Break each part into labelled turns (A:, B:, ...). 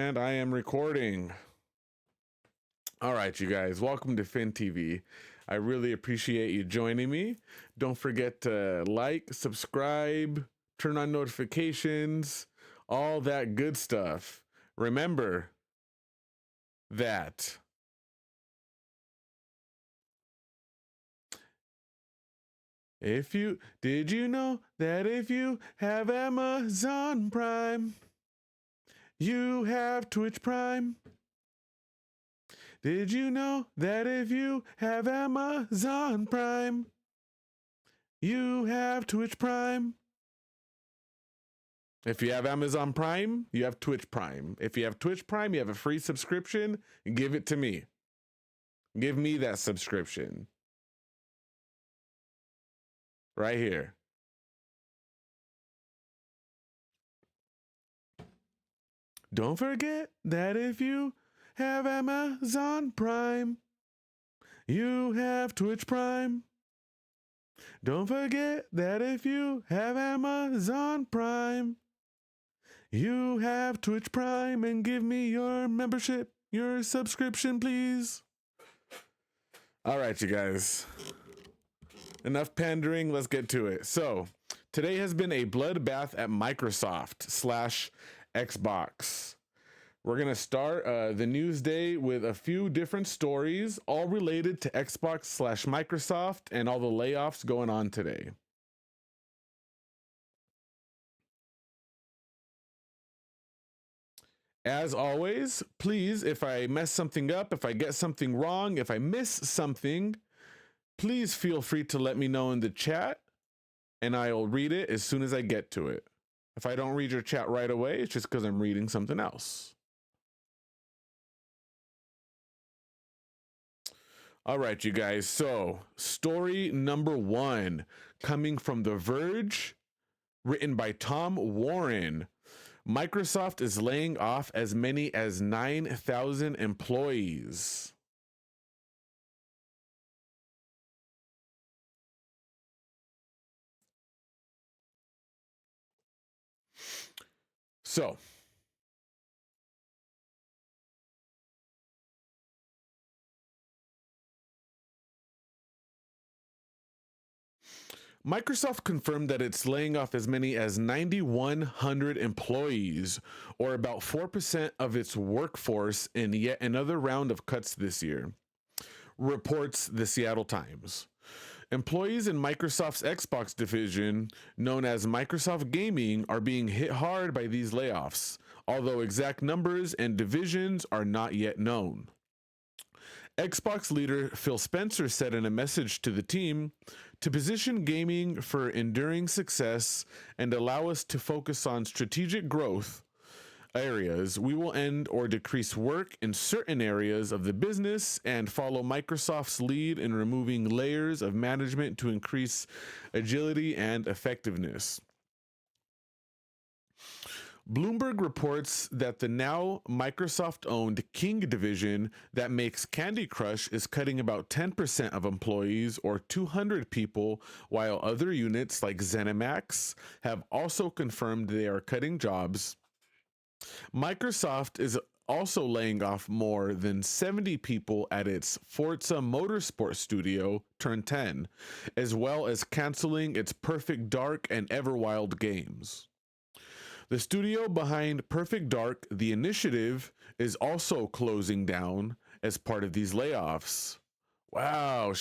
A: And I am recording. All right, you guys, welcome to Fin TV. I really appreciate you joining me. Don't forget to like, subscribe, turn on notifications, all that good stuff. Remember that did you know that if you have Amazon Prime, you have Twitch Prime? Did you know that if you have Amazon Prime, you have Twitch Prime? If you have Amazon Prime, you have Twitch Prime. If you have Twitch Prime, you have a free subscription. Give it to me. Give me that subscription. Right here. Don't forget that if you have Amazon Prime, you have Twitch Prime. Don't forget that if you have Amazon Prime, you have Twitch Prime, and give me your membership, your subscription, please. All right, you guys. Enough pandering, let's get to it. So, today has been a bloodbath at Microsoft/Xbox. We're going to start the news day with a few different stories, all related to Xbox/Microsoft and all the layoffs going on today. As always, please, if I mess something up, if I get something wrong, if I miss something, please feel free to let me know in the chat, and I'll read it as soon as I get to it. If I don't read your chat right away, it's just because I'm reading something else. All right, you guys. So, story number 1, coming from The Verge, written by Tom Warren. Microsoft is laying off as many as 9,000 employees. So, Microsoft confirmed that it's laying off as many as 9,100 employees, or about 4% of its workforce, in yet another round of cuts this year, reports the Seattle Times. Employees in Microsoft's Xbox division, known as Microsoft Gaming, are being hit hard by these layoffs, although exact numbers and divisions are not yet known. Xbox leader Phil Spencer said in a message to the team, "To position gaming for enduring success and allow us to focus on strategic growth areas, we will end or decrease work in certain areas of the business and follow Microsoft's lead in removing layers of management to increase agility and effectiveness." Bloomberg reports that the now Microsoft-owned King division that makes Candy Crush is cutting about 10% of employees, or 200 people, while other units like ZeniMax have also confirmed they are cutting jobs. Microsoft is also laying off more than 70 people at its Forza Motorsport studio, Turn 10, as well as canceling its Perfect Dark and Everwild games. The studio behind Perfect Dark, The Initiative, is also closing down as part of these layoffs. Wow.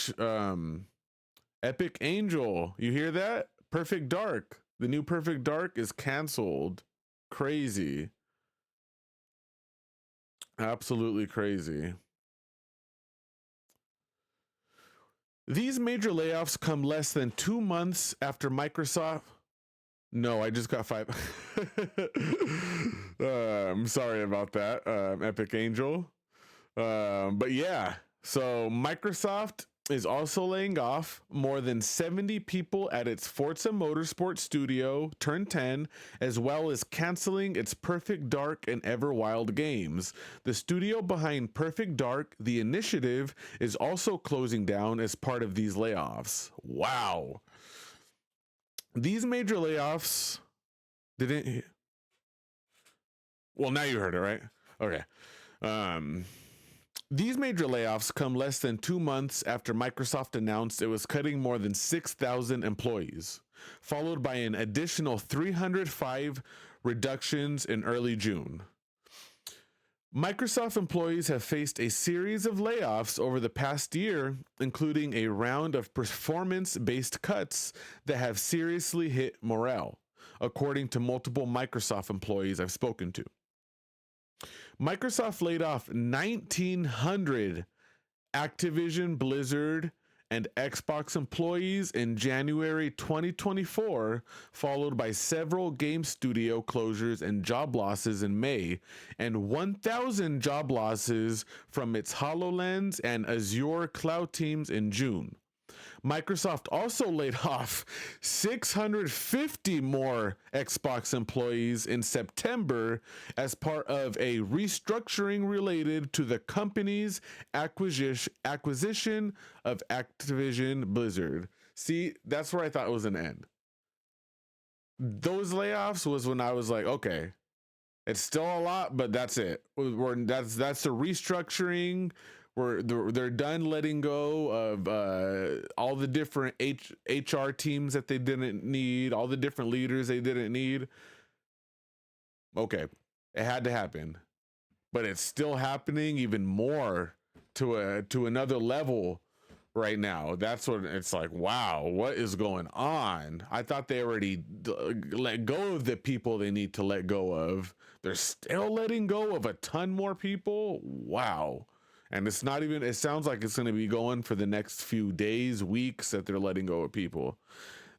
A: Epic Angel, you hear that? Perfect Dark. The new Perfect Dark is canceled. Crazy. Absolutely crazy. These major layoffs come less than 2 months after Microsoft... No, I just got 5. I'm sorry about that, Epic Angel. But yeah, so Microsoft is also laying off more than 70 people at its Forza Motorsport studio, Turn 10, as well as canceling its Perfect Dark and Everwild games. The studio behind Perfect Dark, The Initiative, is also closing down as part of these layoffs. Wow. These major layoffs didn't... Well, now you heard it, right? Okay. Um, these major layoffs come less than 2 months after Microsoft announced it was cutting more than 6,000 employees, followed by an additional 305 reductions in early June. Microsoft employees have faced a series of layoffs over the past year, including a round of performance based cuts that have seriously hit morale, according to multiple Microsoft employees I've spoken to. Microsoft laid off 1,900 Activision, Blizzard, and Xbox employees in January 2024, followed by several game studio closures and job losses in May, and 1,000 job losses from its HoloLens and Azure cloud teams in June. Microsoft also laid off 650 more Xbox employees in September as part of a restructuring related to the company's acquisition of Activision Blizzard. See, that's where I thought it was an end. Those layoffs was when I was like, okay, it's still a lot, but that's it. That's the restructuring. They're done letting go of all the different HR teams that they didn't need, all the different leaders they didn't need. Okay, it had to happen, but it's still happening even more to another level right now. That's what it's like. Wow, what is going on? I thought they already let go of the people they need to let go of. They're still letting go of a ton more people. Wow. And it's not even, it sounds like it's going to be going for the next few days, weeks that they're letting go of people.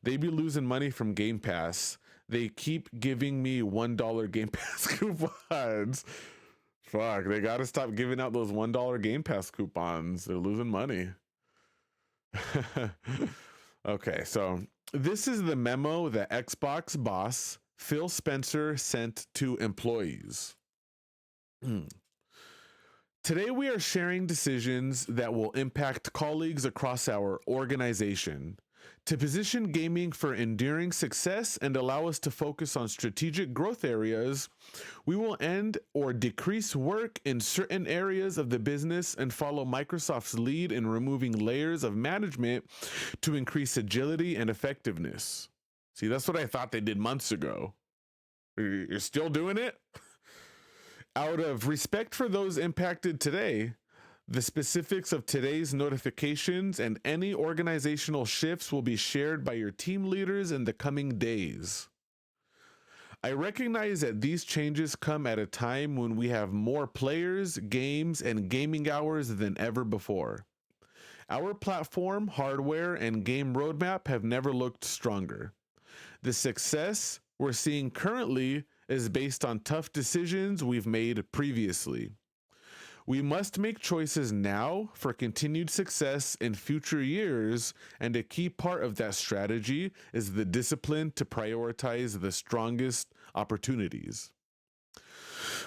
A: They be losing money from Game Pass. They keep giving me $1 Game Pass coupons. Fuck, they got to stop giving out those $1 Game Pass coupons. They're losing money. Okay, so this is the memo that Xbox boss Phil Spencer sent to employees. Today, we are sharing decisions that will impact colleagues across our organization to position gaming for enduring success and allow us to focus on strategic growth areas. We will end or decrease work in certain areas of the business and follow Microsoft's lead in removing layers of management to increase agility and effectiveness. See, that's what I thought they did months ago. You're still doing it? Out of respect for those impacted today, the specifics of today's notifications and any organizational shifts will be shared by your team leaders in the coming days. I recognize that these changes come at a time when we have more players, games, and gaming hours than ever before. Our platform, hardware, and game roadmap have never looked stronger. The success we're seeing currently is based on tough decisions we've made previously. We must make choices now for continued success in future years, and a key part of that strategy is the discipline to prioritize the strongest opportunities.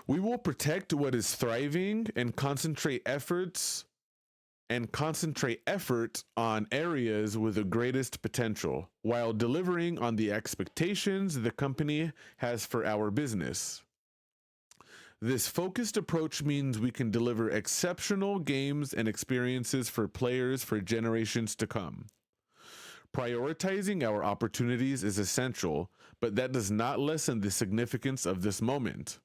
A: We will protect what is thriving and concentrate effort on areas with the greatest potential, while delivering on the expectations the company has for our business. This focused approach means we can deliver exceptional games and experiences for players for generations to come. Prioritizing our opportunities is essential, but that does not lessen the significance of this moment.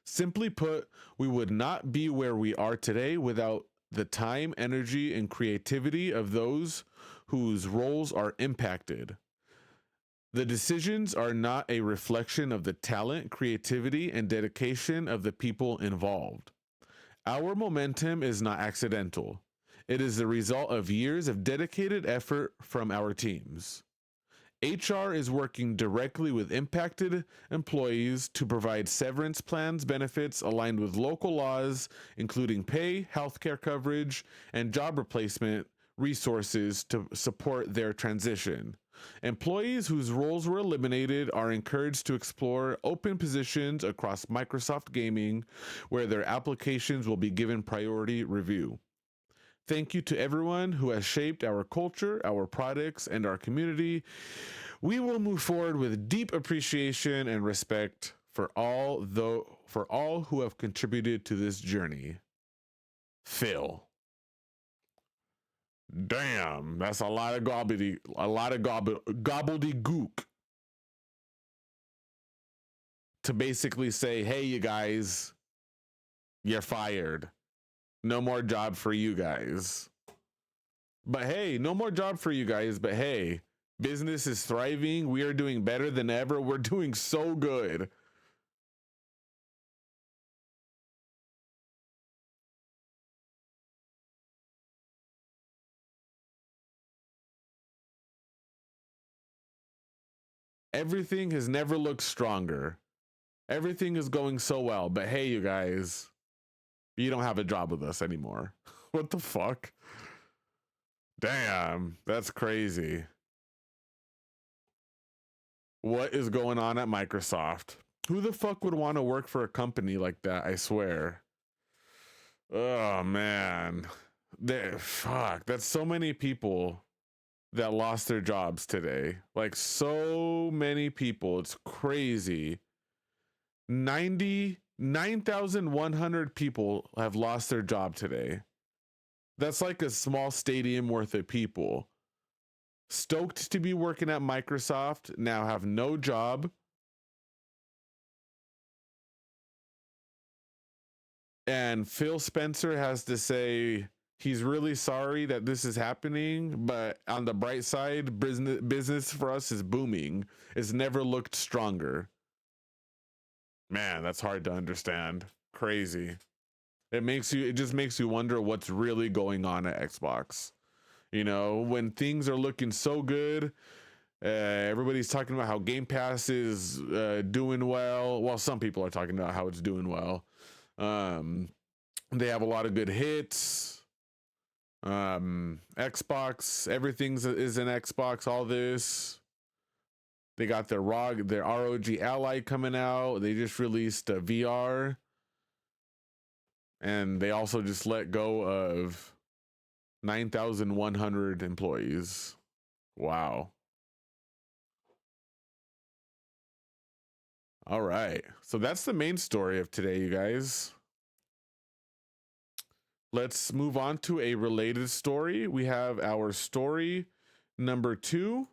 A: Simply put, we would not be where we are today without the time, energy, and creativity of those whose roles are impacted. The decisions are not a reflection of the talent, creativity, and dedication of the people involved. Our momentum is not accidental. It is the result of years of dedicated effort from our teams. HR is working directly with impacted employees to provide severance plans benefits aligned with local laws, including pay, healthcare coverage, and job replacement resources to support their transition. Employees whose roles were eliminated are encouraged to explore open positions across Microsoft Gaming, where their applications will be given priority review. Thank you to everyone who has shaped our culture, our products, and our community. We will move forward with deep appreciation and respect for for all who have contributed to this journey. Phil. Damn, that's a lot of gobbledygook to basically say, hey, you guys, you're fired. No more job for you guys. But hey, no more job for you guys. But hey, business is thriving. We are doing better than ever. We're doing so good. Everything has never looked stronger. Everything is going so well. But hey, you guys, you don't have a job with us anymore. What the fuck? Damn, that's crazy. What is going on at Microsoft? Who the fuck would want to work for a company like that? I swear. Oh man. Fuck, that's so many people that lost their jobs today. Like so many people. It's crazy. 99,100 people have lost their job today. That's like a small stadium worth of people. Stoked to be working at Microsoft, now have no job. And Phil Spencer has to say he's really sorry that this is happening, but on the bright side, business for us is booming. It's never looked stronger. Man, that's hard to understand. Crazy. It just makes you wonder what's really going on at Xbox. You know, when things are looking so good, everybody's talking about how Game Pass is doing well. Well, some people are talking about how it's doing well. They have a lot of good hits. Xbox, everything is in Xbox. All this. They got their ROG Ally coming out. They just released a VR. And they also just let go of 9,100 employees. Wow. All right. So that's the main story of today, you guys. Let's move on to a related story. We have our story number 2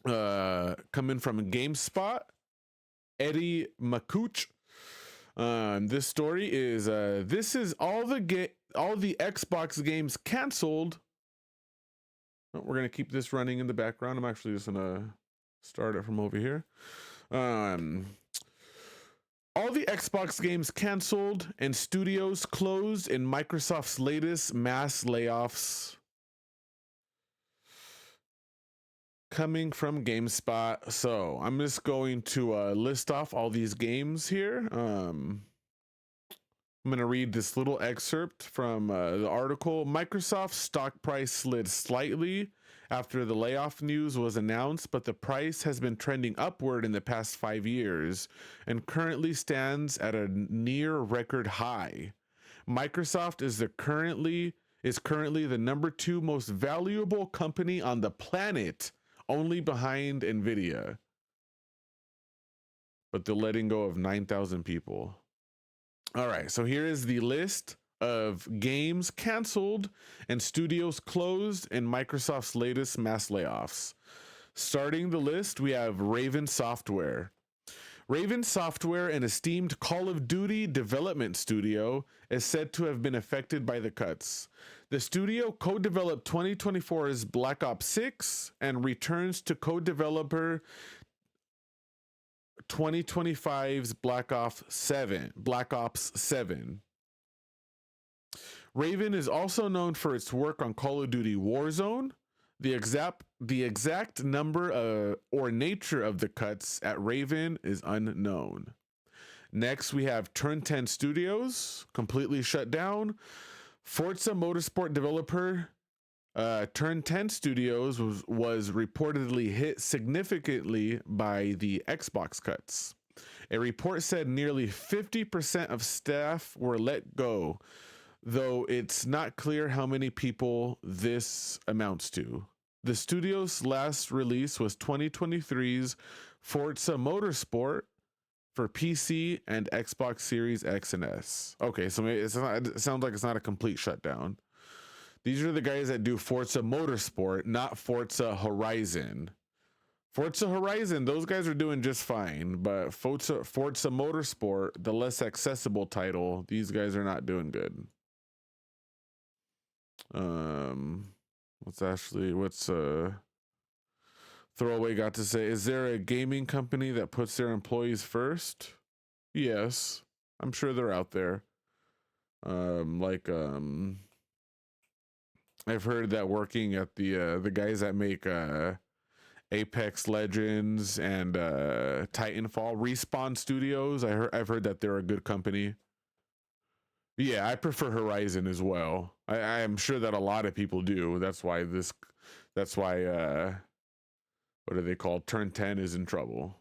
A: coming from GameSpot. Eddie Makuch. This story is this is all the Xbox games canceled. Oh, we're gonna keep this running in the background. I'm actually just gonna start it from over here. All the Xbox games canceled and studios closed in Microsoft's latest mass layoffs. Coming from GameSpot. So I'm just going to list off all these games here. I'm going to read this little excerpt from the article. Microsoft's stock price slid slightly after the layoff news was announced, but the price has been trending upward in the past 5 years and currently stands at a near record high. Microsoft is currently the number 2 most valuable company on the planet, only behind Nvidia. But they're letting go of 9,000 people. All right, so here is the list of games canceled and studios closed in Microsoft's latest mass layoffs. Starting the list, we have Raven Software. Raven Software, an esteemed Call of Duty development studio, is said to have been affected by the cuts. The studio co-developed 2024's Black Ops 6 and returns to co-developer 2025's Black Ops 7. Raven is also known for its work on Call of Duty Warzone. The exact number or nature of the cuts at Raven is unknown. Next, we have Turn 10 Studios, completely shut down. Forza Motorsport developer Turn 10 Studios was reportedly hit significantly by the Xbox cuts. A report said nearly 50% of staff were let go, though it's not clear how many people this amounts to. The studio's last release was 2023's Forza Motorsport, for PC and Xbox Series X and S. Okay, so maybe it sounds like it's not a complete shutdown. These are the guys that do Forza Motorsport, not Forza Horizon. Forza Horizon, those guys are doing just fine, but Forza Motorsport, the less accessible title, these guys are not doing good. What's Throwaway got to say? Is there a gaming company that puts their employees first? Yes, I'm sure they're out there. I've heard that working at the guys that make Apex Legends and Titanfall, Respawn Studios. I've heard that they're a good company. Yeah, I prefer Horizon as well. I am sure that a lot of people do. That's why what are they called? Turn 10 is in trouble.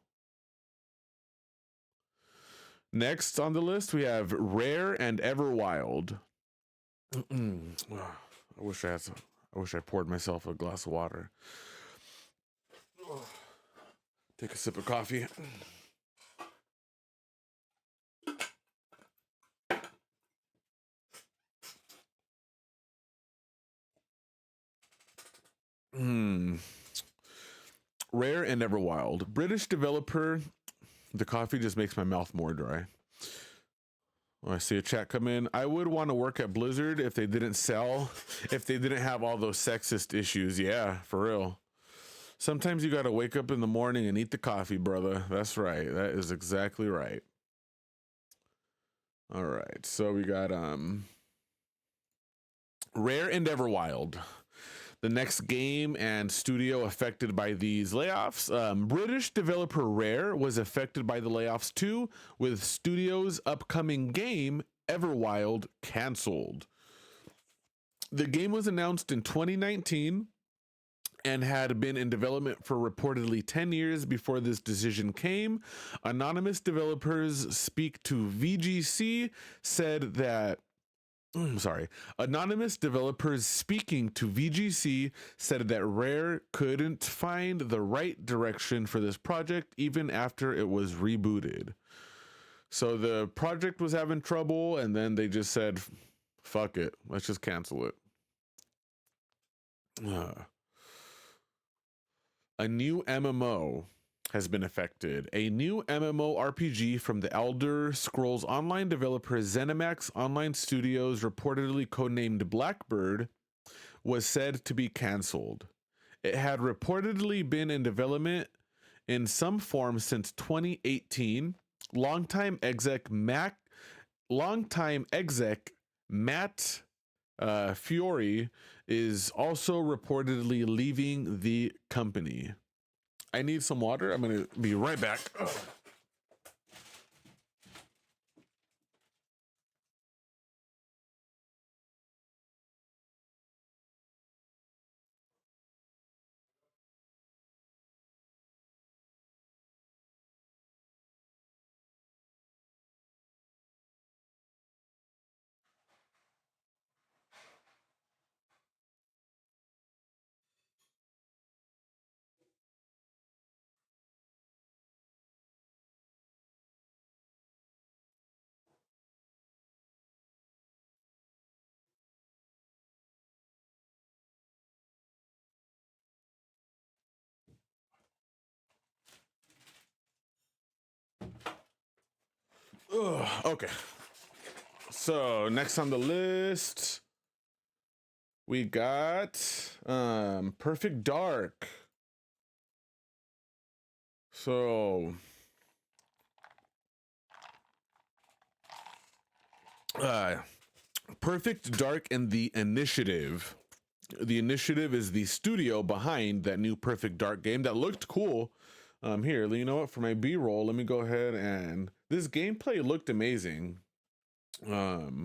A: Next on the list, we have Rare and Everwild. I wish I poured myself a glass of water. Take a sip of coffee. Rare and Everwild. British developer. The coffee just makes my mouth more dry. Oh, I see a chat come in. I would want to work at Blizzard if they didn't have all those sexist issues. Yeah, for real. Sometimes you got to wake up in the morning and eat the coffee, brother. That's right. That is exactly right. All right. So we got Rare and Everwild. The next game and studio affected by these layoffs. British developer Rare was affected by the layoffs too, with studio's upcoming game, Everwild, canceled. The game was announced in 2019 and had been in development for reportedly 10 years before this decision came. Anonymous developers speak to VGC said that Anonymous developers speaking to VGC said that Rare couldn't find the right direction for this project even after it was rebooted. So the project was having trouble, and then they just said, fuck it, let's just cancel it. A new MMO has been affected. A new MMORPG from the Elder Scrolls Online developer ZeniMax Online Studios, reportedly codenamed Blackbird, was said to be canceled. It had reportedly been in development in some form since 2018. Longtime exec Matt Fiore is also reportedly leaving the company. I need some water. I'm going to be right back. Okay. So next on the list, we got Perfect Dark. So Perfect Dark and The Initiative. The Initiative is the studio behind that new Perfect Dark game that looked cool. Here, you know what? For my B-roll, let me go ahead and this gameplay looked amazing. I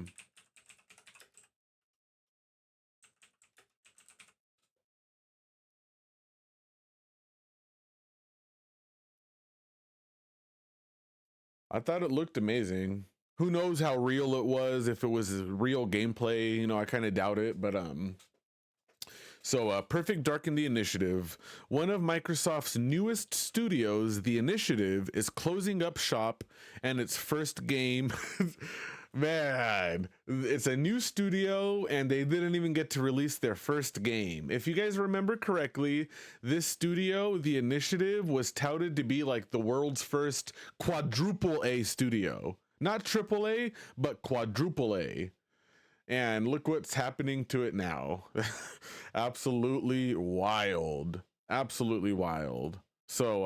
A: thought it looked amazing. Who knows how real it was, if it was real gameplay, you know, I kind of doubt it, but So, Perfect Dark and The Initiative, one of Microsoft's newest studios, The Initiative, is closing up shop, and its first game, man, it's a new studio, and they didn't even get to release their first game. If you guys remember correctly, this studio, The Initiative, was touted to be like the world's first quadruple A studio. Not triple A, but quadruple A. And look what's happening to it now. Absolutely wild. Absolutely wild. So,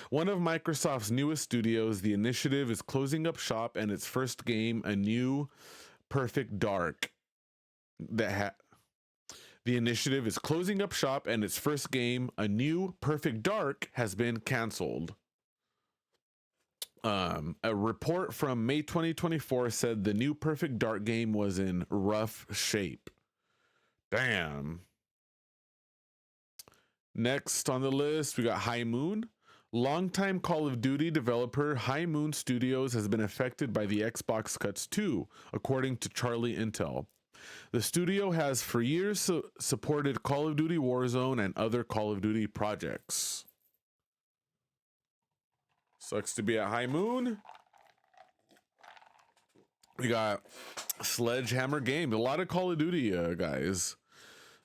A: one of Microsoft's newest studios, The Initiative, is closing up shop, and its first game, a new Perfect Dark, The Initiative is closing up shop, and its first game, a new Perfect Dark, has been canceled. A report from May 2024 said the new Perfect Dark game was in rough shape. Damn. Next on the list, we got High Moon. Longtime Call of Duty developer High Moon Studios has been affected by the Xbox cuts too, according to Charlie Intel. The studio has for years supported Call of Duty Warzone and other Call of Duty projects. Sucks to be at High Moon. We got Sledgehammer Games, a lot of Call of Duty guys.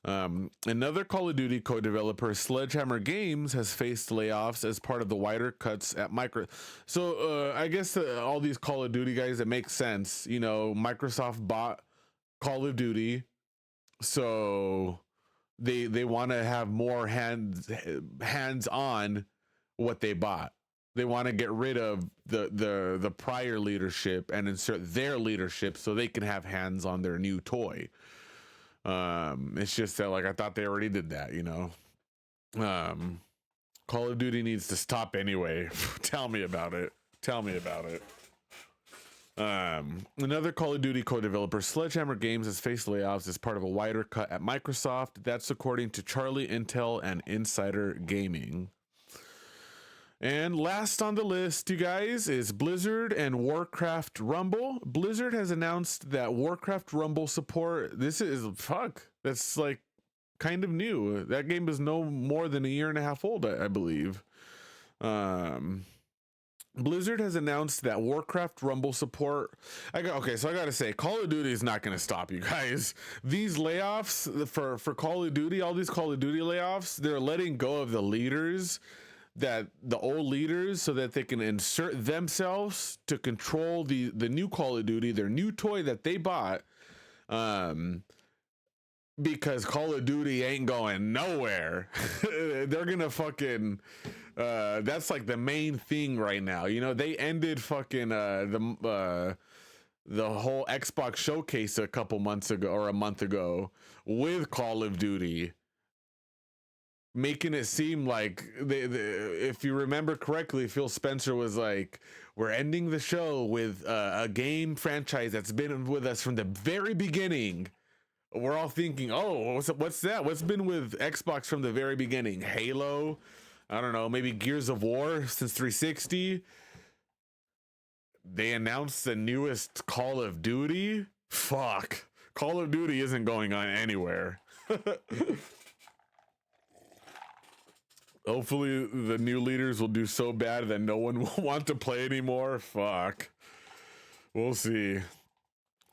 A: Another Call of Duty co-developer, Sledgehammer Games, has faced layoffs as part of the wider cuts at Microsoft. So I guess all these Call of Duty guys, it makes sense. You know, Microsoft bought Call of Duty, so they want to have more hands on what they bought. They want to get rid of the prior leadership and insert their leadership so they can have hands on their new toy. It's just that, like, I thought they already did that, you know. Call of Duty needs to stop anyway. Tell me about it. Tell me about it. Another Call of Duty co-developer, Sledgehammer Games, has faced layoffs as part of a wider cut at Microsoft. That's according to Charlie Intel and Insider Gaming. And last on the list, you guys, is Blizzard and Warcraft Rumble. Blizzard has announced that Warcraft Rumble support, that's like kind of new. That game is no more than a year and a half old, I believe. Blizzard has announced that Warcraft Rumble support. So I gotta say, Call of Duty is not gonna stop, you guys. These layoffs for Call of Duty, all these Call of Duty layoffs, they're letting go of the leaders, that the old leaders, so that they can insert themselves to control the new Call of Duty, their new toy that they bought, because Call of Duty ain't going nowhere. They're gonna fucking that's like the main thing right now. You know, they ended fucking the whole Xbox showcase a couple months ago, or a month ago, with Call of Duty, making it seem like if you remember correctly, Phil Spencer was like, we're ending the show with a game franchise that's been with us from the very beginning. We're all thinking, oh, what's that? What's been with Xbox from the very beginning? Halo? I don't know, maybe Gears of War since 360. They announced the newest Call of Duty. Fuck. Call of Duty isn't going on anywhere. Hopefully the new leaders will do so bad that no one will want to play anymore. Fuck. We'll see.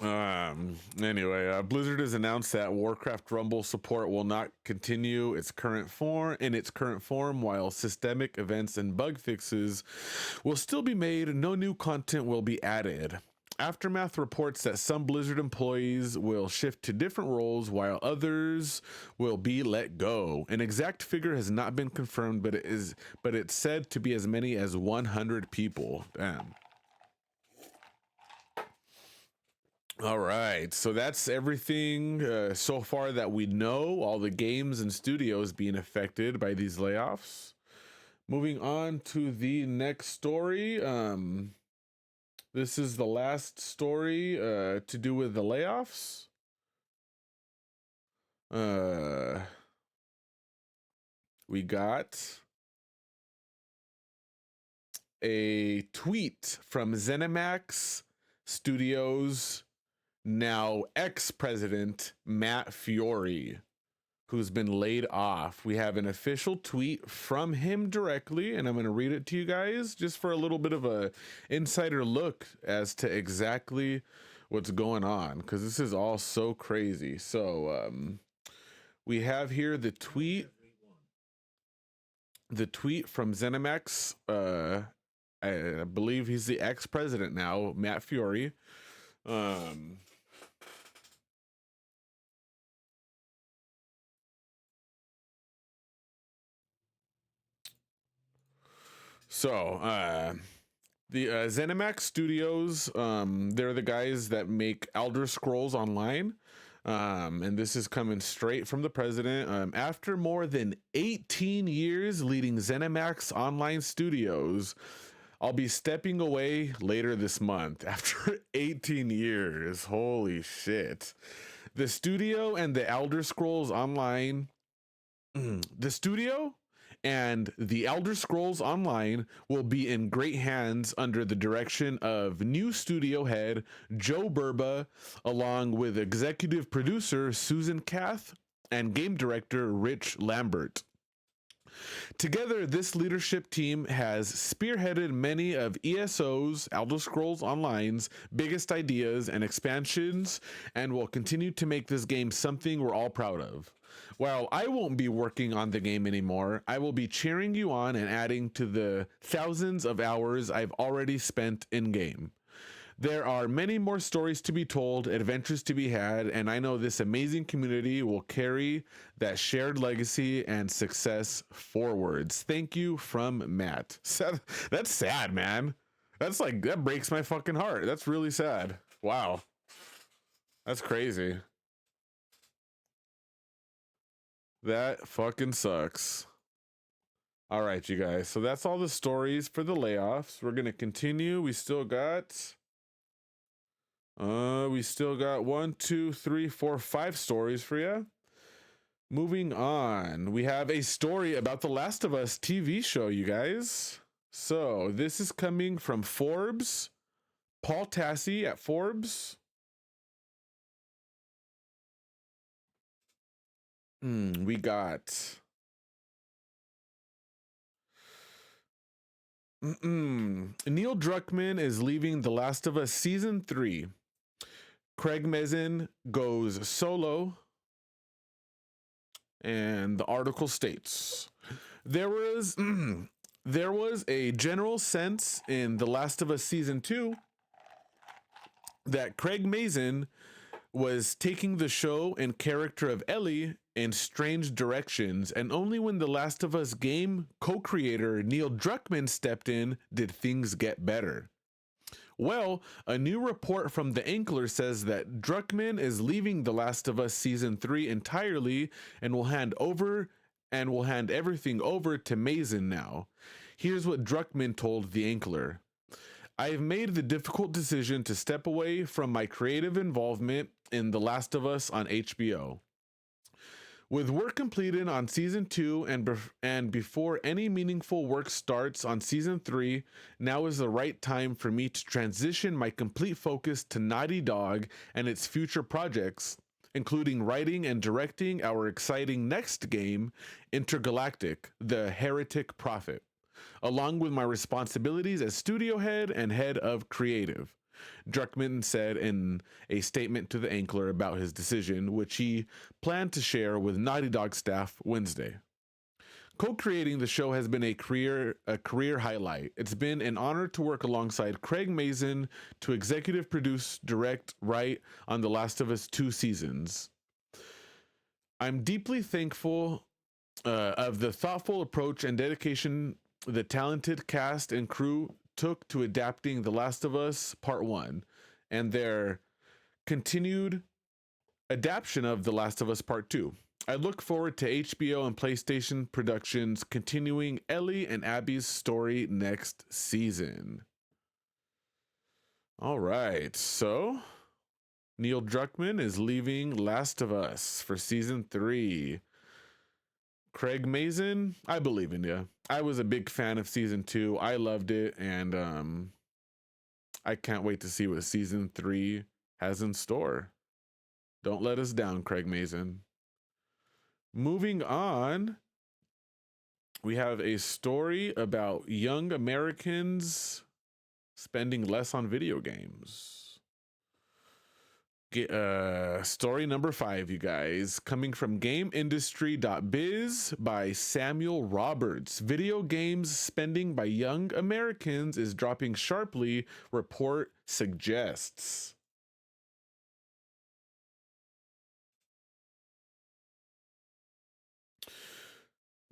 A: Anyway, Blizzard has announced that Warcraft Rumble support will not continue its current form, while systemic events and bug fixes will still be made. No new content will be added. Aftermath reports that some Blizzard employees will shift to different roles while others will be let go. An exact figure has not been confirmed, but it's said to be as many as 100 people. Damn. All right, so that's everything so far that we know. All the games and studios being affected by these layoffs. Moving on to the next story. This is the last story to do with the layoffs. We got a tweet from ZeniMax Studios, now ex-president Matt Fiore, who's been laid off. We have an official tweet from him directly, and I'm going to read it to you guys just for a little bit of a insider look as to exactly what's going on, because this is all so crazy. So we have here the tweet from ZeniMax. I believe he's the ex-president now, Matt Fiore. So the ZeniMax Studios, they're the guys that make Elder Scrolls Online. And this is coming straight from the president. After more than 18 years leading ZeniMax Online Studios, I'll be stepping away later this month. After 18 years, holy shit. The studio and the Elder Scrolls Online, the studio and the Elder Scrolls Online will be in great hands under the direction of new studio head Joe Burba, along with executive producer Susan Kath and game director Rich Lambert. Together, this leadership team has spearheaded many of ESO's, Elder Scrolls Online's, biggest ideas and expansions, and will continue to make this game something we're all proud of. While I won't be working on the game anymore, I will be cheering you on and adding to the thousands of hours I've already spent in-game. There are many more stories to be told, adventures to be had, and I know this amazing community will carry that shared legacy and success forwards. Thank you, from Matt. That's sad, man. That breaks my fucking heart. That's really sad. Wow. That's crazy. That fucking sucks. All right, you guys. So that's all the stories for the layoffs. We're going to continue. We still got 1, 2, 3, 4, 5 stories for you. Moving on. We have a story about the Last of Us TV show, you guys. So this is coming from Forbes. Paul Tassi at Forbes. We got Neil Druckmann is leaving The Last of Us Season 3. Craig Mazin goes solo. And the article states, there was a general sense in The Last of Us Season 2 that Craig Mazin was taking the show and character of Ellie in strange directions, and only when The Last of Us game co-creator Neil Druckmann stepped in did things get better. Well, a new report from The Ankler says that Druckmann is leaving The Last of Us Season 3 entirely and will hand everything over to Mazin now. Here's what Druckmann told The Ankler. I have made the difficult decision to step away from my creative involvement in The Last of Us on HBO. With work completed on Season 2 and before any meaningful work starts on Season 3, now is the right time for me to transition my complete focus to Naughty Dog and its future projects, including writing and directing our exciting next game, Intergalactic: The Heretic Prophet, along with my responsibilities as studio head and head of creative. Druckmann said in a statement to The Ankler about his decision, which he planned to share with Naughty Dog staff Wednesday. Co-creating the show has been a career highlight. It's been an honor to work alongside Craig Mazin to executive produce, direct, write on The Last of Us 2 seasons. I'm deeply thankful of the thoughtful approach and dedication the talented cast and crew took to adapting The Last of Us Part 1 and their continued adaptation of The Last of Us Part 2. I look forward to HBO and PlayStation Productions continuing Ellie and Abby's story next season. All right, so Neil Druckmann is leaving Last of Us for Season 3. Craig Mazin, I believe in you. I was a big fan of Season 2. I loved it, and I can't wait to see what Season 3 has in store. Don't let us down, Craig Mazin. Moving on, we have a story about young Americans spending less on video games. Story number 5, you guys, coming from GameIndustry.biz by Samuel Roberts. Video games spending by young Americans is dropping sharply, report suggests.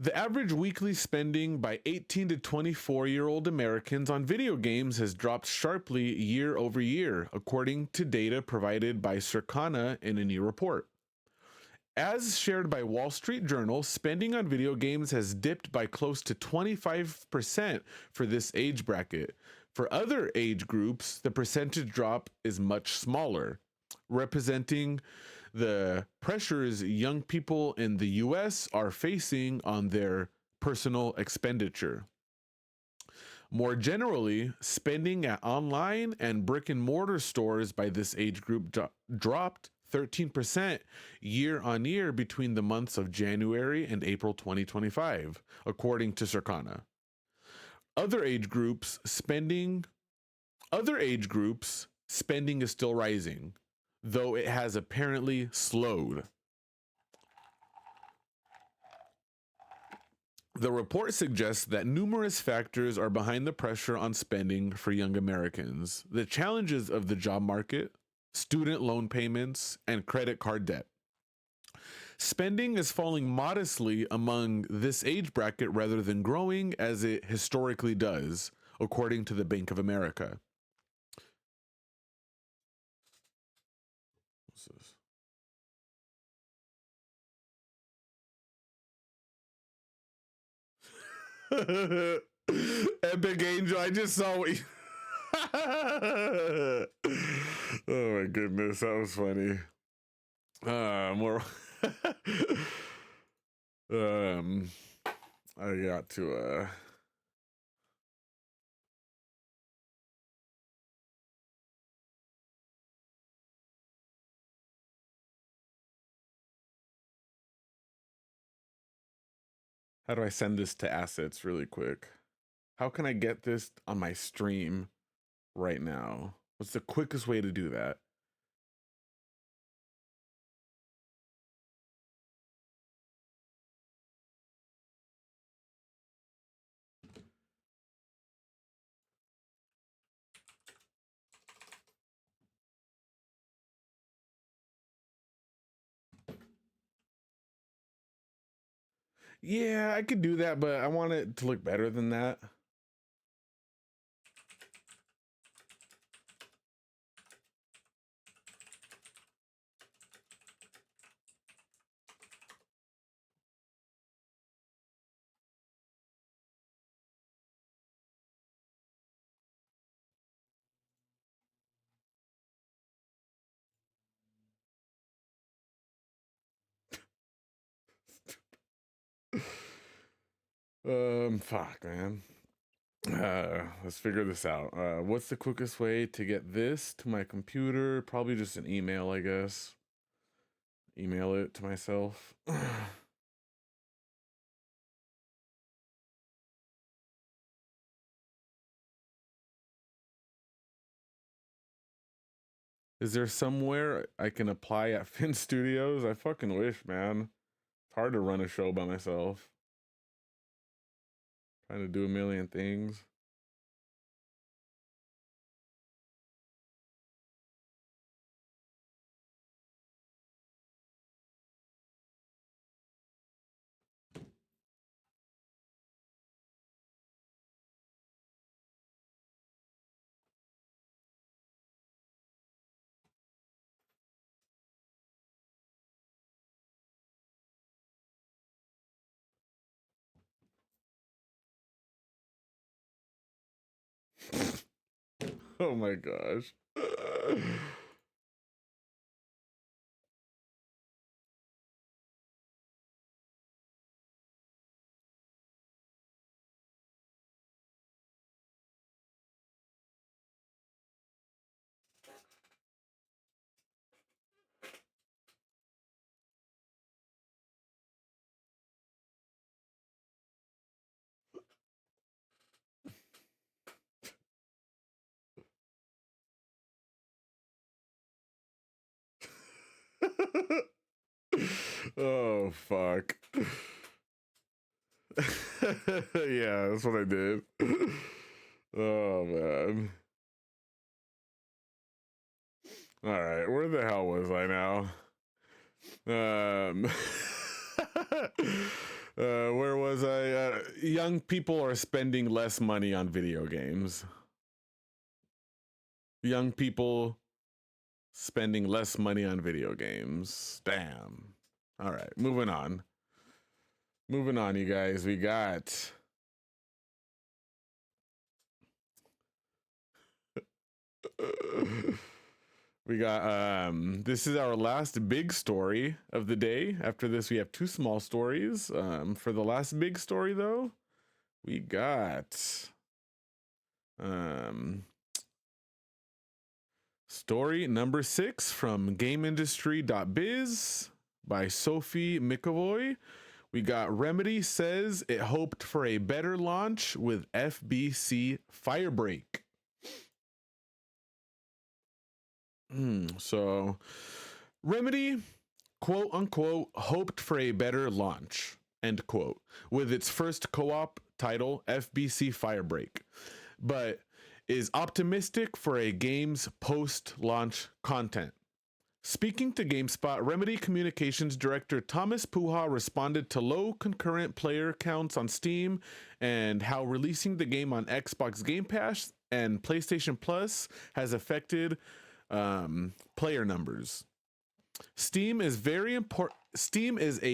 A: The average weekly spending by 18 to 24-year-old Americans on video games has dropped sharply year over year, according to data provided by Circana in a new report. As shared by Wall Street Journal, spending on video games has dipped by close to 25% for this age bracket. For other age groups, the percentage drop is much smaller, representing the pressures young people in the US are facing on their personal expenditure. More generally, spending at online and brick and mortar stores by this age group dropped 13% year on year between the months of January and April 2025, according to Circana. Other age groups spending is still rising, though it has apparently slowed. The report suggests that numerous factors are behind the pressure on spending for young Americans. The challenges of the job market, student loan payments, and credit card debt. Spending is falling modestly among this age bracket rather than growing as it historically does, according to the Bank of America. What's this? Epic Angel, I just saw what you... Oh my goodness, that was funny. More I got to how do I send this to assets really quick? How can I get this on my stream right now? What's the quickest way to do that? Yeah, I could do that, but I want it to look better than that. Fuck, man. Let's figure this out. What's the quickest way to get this to my computer? Probably just an email, I guess. Email it to myself. Is there somewhere I can apply at Fin Studios? I fucking wish, man. It's hard to run a show by myself. Trying to do a million things. Oh my gosh. Oh fuck. Yeah, that's what I did. Oh man. All right, where the hell was I now? Where was I? Young people are spending less money on video games. Young people spending less money on video games. Damn. All right, moving on. Moving on, you guys. We got this is our last big story of the day. After this we have two small stories. For the last big story though, we got story number 6 from GameIndustry.biz by Sophie McAvoy. We got Remedy says it hoped for a better launch with FBC Firebreak. So Remedy, quote unquote, hoped for a better launch, end quote, with its first co-op title, FBC Firebreak, but is optimistic for a game's post-launch content. Speaking to GameSpot, Remedy Communications Director Thomas Puha responded to low concurrent player counts on Steam and how releasing the game on Xbox Game Pass and PlayStation Plus has affected player numbers. Steam is a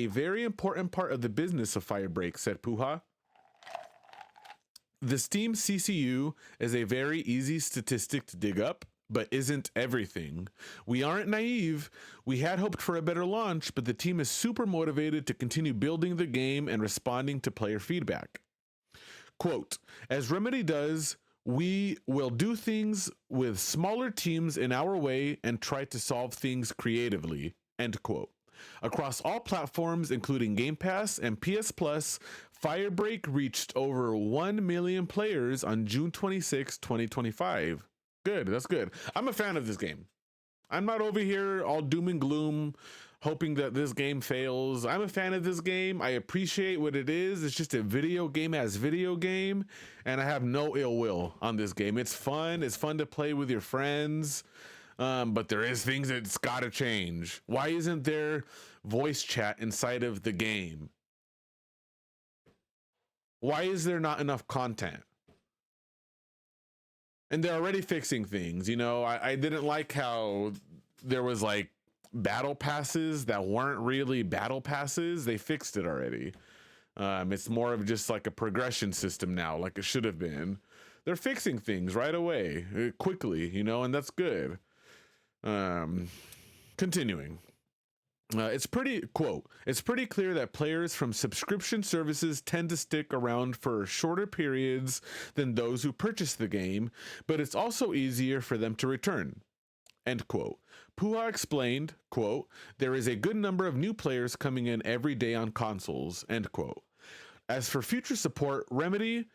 A: very important part of the business of Firebreak, said Puha. The Steam CCU is a very easy statistic to dig up, but isn't everything. We aren't naive. We had hoped for a better launch, but the team is super motivated to continue building the game and responding to player feedback. Quote, as Remedy does, we will do things with smaller teams in our way and try to solve things creatively, end quote. Across all platforms, including Game Pass and PS Plus, Firebreak reached over 1 million players on June 26, 2025. Good, that's good. I'm a fan of this game. I'm not over here all doom and gloom, hoping that this game fails. I'm a fan of this game. I appreciate what it is. It's just a video game as video game, and I have no ill will on this game. It's fun. It's fun to play with your friends, but there is things that's got to change. Why isn't there voice chat inside of the game? Why is there not enough content? And they're already fixing things. You know, I didn't like how there was like battle passes that weren't really battle passes. They fixed it already. It's more of just like a progression system now, like it should have been. They're fixing things right away, quickly, you know, and that's good. Continuing. It's pretty clear that players from subscription services tend to stick around for shorter periods than those who purchase the game, but it's also easier for them to return, end quote. Puha explained, quote, there is a good number of new players coming in every day on consoles, end quote. As for future support, Remedy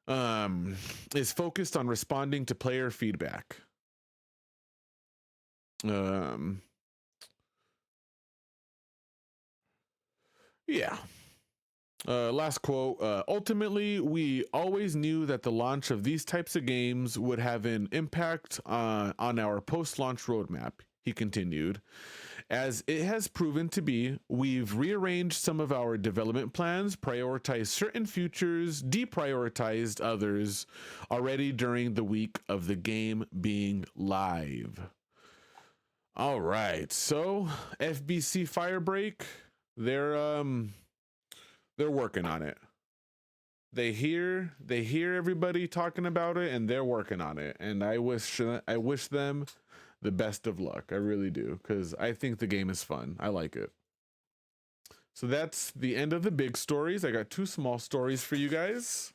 A: is focused on responding to player feedback. Yeah. Last quote. Ultimately, we always knew that the launch of these types of games would have an impact on our post-launch roadmap, he continued. As it has proven to be, we've rearranged some of our development plans, prioritized certain features, deprioritized others already during the week of the game being live. All right, so FBC Firebreak, they're working on it. They hear everybody talking about it, and they're working on it. And I wish them the best of luck. I really do, because I think the game is fun. I like it. So that's the end of the big stories. I got two small stories for you guys.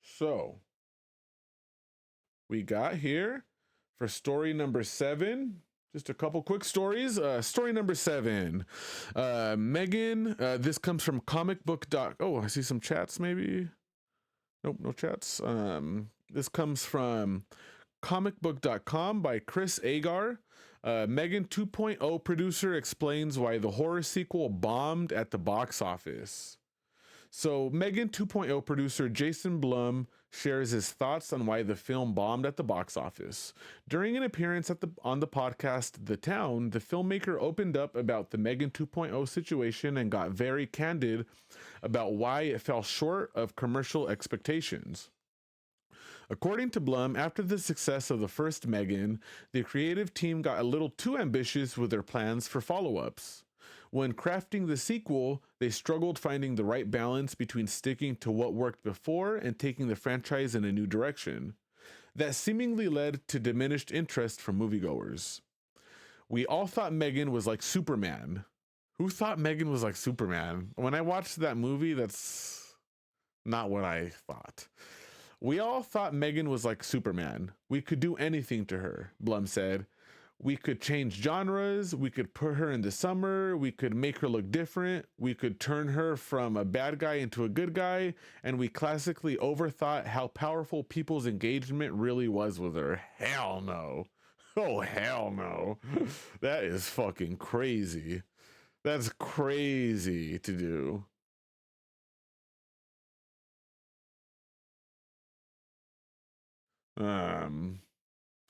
A: So we got here for story number 7. Just a couple quick stories. Story number 7. Megan, this comes from comicbook. Oh, I see some chats maybe. Nope, no chats. This comes from comicbook.com by Chris Agar. Megan 2.0 producer explains why the horror sequel bombed at the box office. So Megan 2.0 producer Jason Blum shares his thoughts on why the film bombed at the box office. During an appearance on the podcast The Town, the filmmaker opened up about the Megan 2.0 situation and got very candid about why it fell short of commercial expectations. According to Blum, after the success of the first Megan, the creative team got a little too ambitious with their plans for follow-ups. When crafting the sequel, they struggled finding the right balance between sticking to what worked before and taking the franchise in a new direction. That seemingly led to diminished interest from moviegoers. We all thought Megan was like Superman. Who thought Megan was like Superman? When I watched that movie, that's not what I thought. We all thought Megan was like Superman. We could do anything to her, Blum said. We could change genres, we could put her in the summer, we could make her look different, we could turn her from a bad guy into a good guy, and we classically overthought how powerful people's engagement really was with her. Hell no. Oh, hell no. That is fucking crazy. That's crazy to do.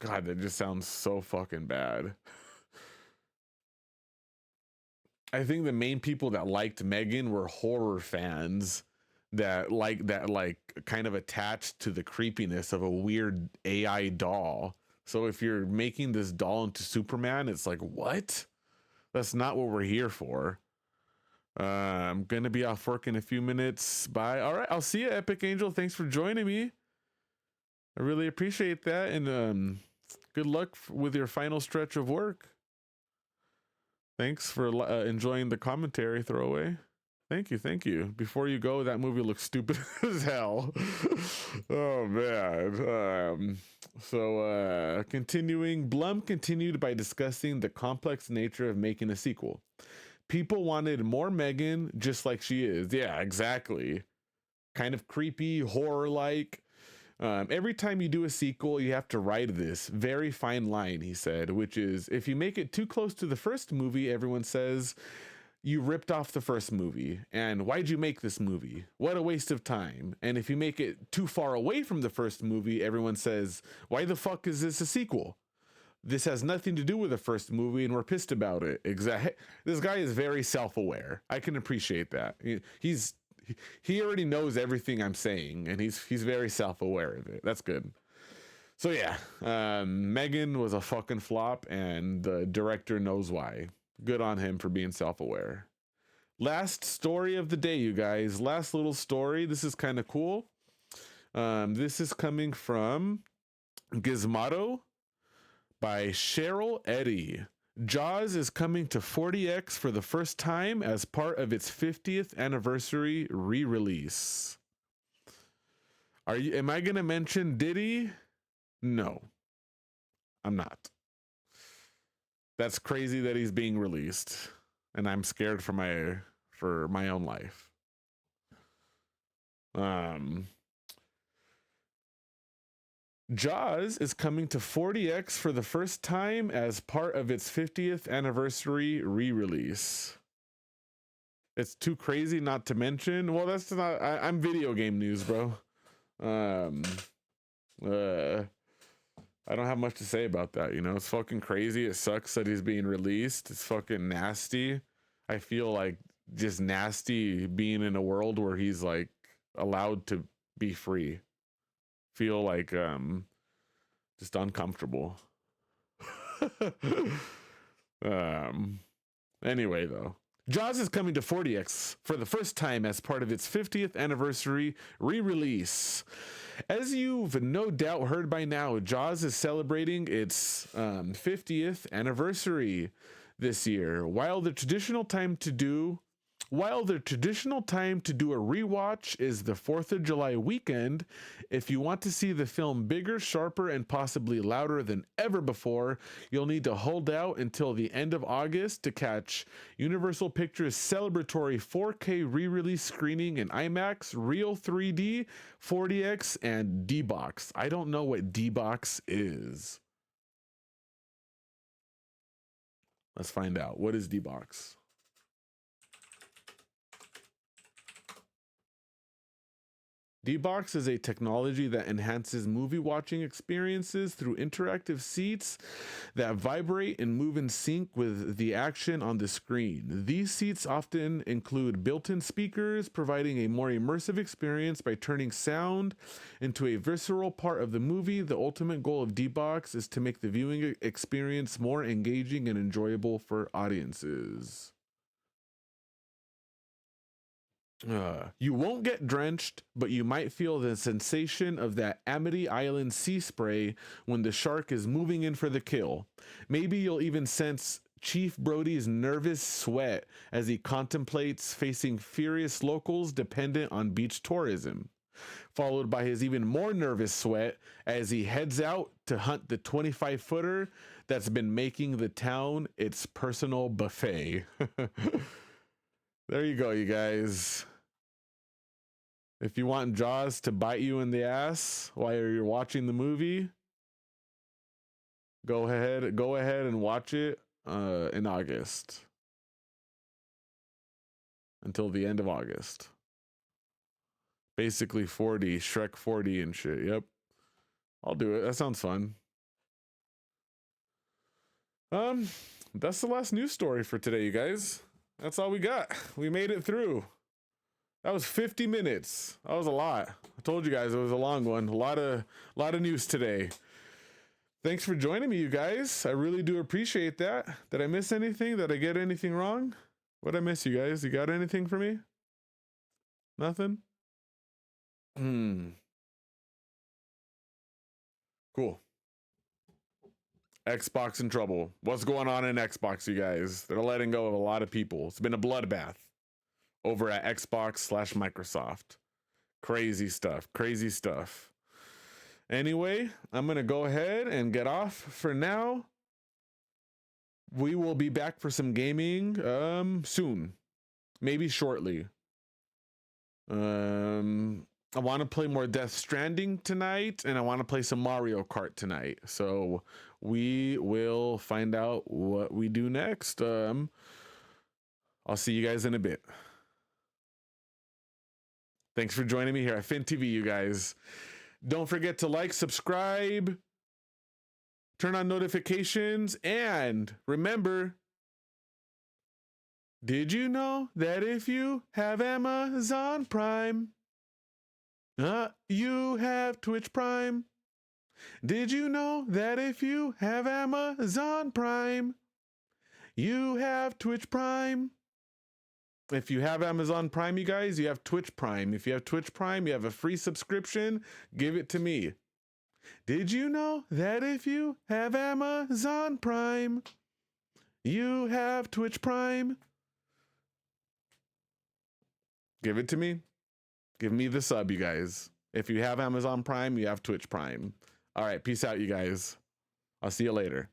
A: God, that just sounds so fucking bad. I think the main people that liked Megan were horror fans that like kind of attached to the creepiness of a weird AI doll. So if you're making this doll into Superman, it's like, what? That's not what we're here for. I'm gonna be off work in a few minutes. Bye. All right, I'll see you, Epic Angel. Thanks for joining me. I really appreciate that, and good luck with your final stretch of work. Thanks for enjoying the commentary throwaway. Thank you. Before you go, that movie looks stupid as hell. Oh man. Continuing, Blum continued by discussing the complex nature of making a sequel. People wanted more Megan, just like she is. Yeah, exactly. Kind of creepy, horror-like. Every time you do a sequel, you have to ride this very fine line, he said, which is if you make it too close to the first movie, everyone says you ripped off the first movie. And why'd you make this movie? What a waste of time. And if you make it too far away from the first movie, everyone says, why the fuck is this a sequel? This has nothing to do with the first movie and we're pissed about it. This guy is very self-aware. I can appreciate that. He already knows everything I'm saying, and he's very self-aware of it. That's good. So yeah, Megan was a fucking flop, and the director knows why. Good on him for being self-aware. Last story of the day, you guys. Last little story. This is kind of cool. This is coming from Gizmodo by Cheryl Eddy. Jaws is coming to 40X for the first time as part of its 50th anniversary re-release. Am I going to mention Diddy? No, I'm not. That's crazy that he's being released, and I'm scared for my own life. Jaws is coming to 40X for the first time as part of its 50th anniversary re-release. It's too crazy not to mention. Well, that's not. I'm video game news, bro. I don't have much to say about that. It's fucking crazy. It sucks that he's being released. It's fucking nasty. I feel like just nasty being in a world where he's like allowed to be free. Feel like just uncomfortable. Anyway, though, Jaws is coming to 40X for the first time as part of its 50th anniversary re-release. As you've no doubt heard by now, Jaws is celebrating its 50th anniversary this year. While the traditional time to do While the traditional time to do a rewatch is the 4th of July weekend, if you want to see the film bigger, sharper, and possibly louder than ever before, you'll need to hold out until the end of August to catch Universal Pictures' celebratory 4K re-release screening in IMAX, Real 3D, 4DX, and D-Box. I don't know what D-Box is. Let's find out. What is D-Box? D-Box is a technology that enhances movie watching experiences through interactive seats that vibrate and move in sync with the action on the screen. These seats often include built-in speakers, providing a more immersive experience by turning sound into a visceral part of the movie. The ultimate goal of D-Box is to make the viewing experience more engaging and enjoyable for audiences. You won't get drenched, but you might feel the sensation of that Amity Island sea spray when the shark is moving in for the kill. Maybe you'll even sense Chief Brody's nervous sweat as he contemplates facing furious locals dependent on beach tourism, followed by his even more nervous sweat as he heads out to hunt the 25-footer that's been making the town its personal buffet. There you go, you guys. If you want Jaws to bite you in the ass while you're watching the movie, go ahead and watch it in August. Until the end of August. Basically 40, Shrek 40 and shit. Yep. I'll do it. That sounds fun. That's the last news story for today, you guys. That's all we got. We made it through. That was 50 minutes. That was a lot. I told you guys it was a long one. A lot of news today. Thanks for joining me, you guys. I really do appreciate that. Did I miss anything? Did I get anything wrong? What'd I miss, you guys? You got anything for me? Nothing? Cool. Xbox in trouble. What's going on in Xbox, you guys? They're letting go of a lot of people. It's been a bloodbath over at Xbox/Microsoft. Crazy stuff. Anyway, I'm going to go ahead and get off for now. We will be back for some gaming soon. Maybe shortly. I want to play more Death Stranding tonight, and I want to play some Mario Kart tonight. So we will find out what we do next. I'll see you guys in a bit. Thanks for joining me here at FinTV, you guys. Don't forget to like, subscribe, turn on notifications, and remember, did you know that if you have Amazon Prime, you have Twitch Prime? Did you know that if you have Amazon Prime, you have Twitch Prime? If you have Amazon Prime, you guys, you have Twitch Prime. If you have Twitch Prime, you have a free subscription. Give it to me. Did you know that if you have Amazon Prime, you have Twitch Prime? Give it to me. Give me the sub, you guys. If you have Amazon Prime, you have Twitch Prime. All right, peace out, you guys. I'll see you later.